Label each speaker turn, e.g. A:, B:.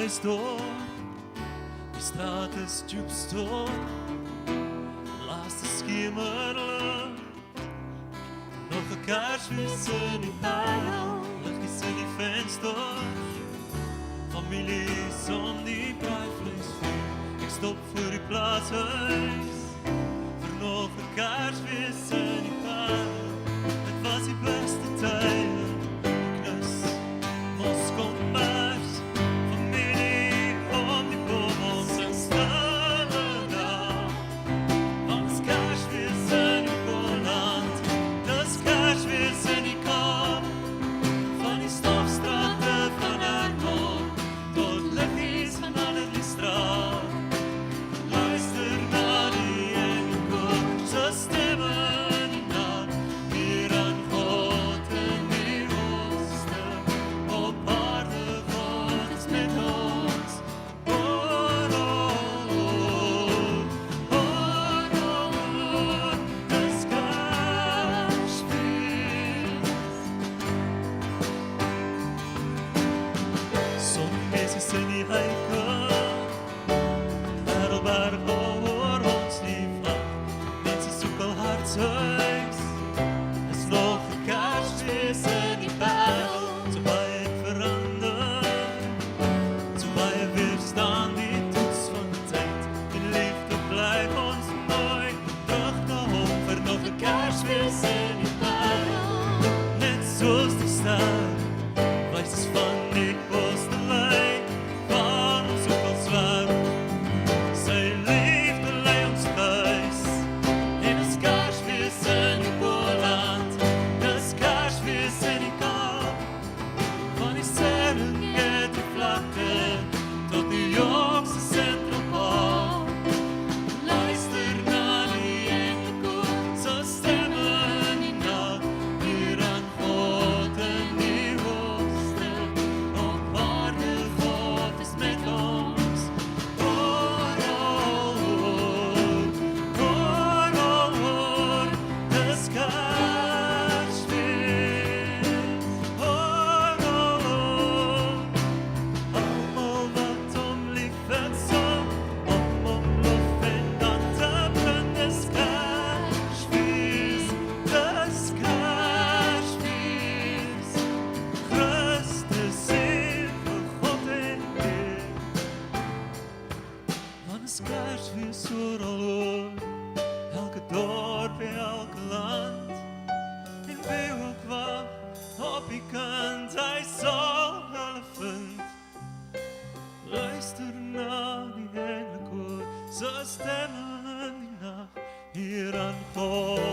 A: is door, die straat is djupstil, laaste schemerlig, nog 'n kersfees in die parel, liggies in die venster, families om die braaivleisvuur. Ek stop voor die plaashuis, vir nog 'n kersfees in die parel. Dit was die beste tye, knus, mos kombers, familie om die boom, ons in stille dag. Ons kersfees in die Boland, dis kersfees in die Kaap, van die stofstrate van Ermont tot liggies van Allerliestraat. Luister na die engelkoor, se stemme in die nag, hier aan God in die hoogste, op aarde God is met ons. Hoor, hoor, hoor, hoor, hoor, dis Kersfees. Sonnebeesies in die heike, Heidelberg oor ons lief land, mense soek al hartshuis, is nog 'n Kersfees in die parel, so baie het verander, so baie weerstaan die toets van tyd, en liefde bly ons nooit terug na hom, vir nog 'n Kersfees in die parel, net soos die ster, wys ons van die oosterlyn, waar ons ook al zwerf, sy liefde lei ons thuis, en dis Kersfees in die Boland, dis Kersfees in die Kaap, van die Serengeti vlakte tot die Yorkse Central Park. Luister na die engelkoor, se stemme in die nag, hier aan God in die hoogste, op aarde God is met ons. Hoor, hoor, hoor, hoor, hoor, dis Kersfees. Hoor, hoor, hoor, almal wat hom liefhet sal, om lof en dan te bring, dis Kersfees, dis Kersfees. Christus hier vir God en Heer, want is Kersfees oral oor, elke dorp en elke land, en wie ook wag op die kant, hy sal hulle vind. Luister na die engelkoor, se stemme in die nag, hier aan God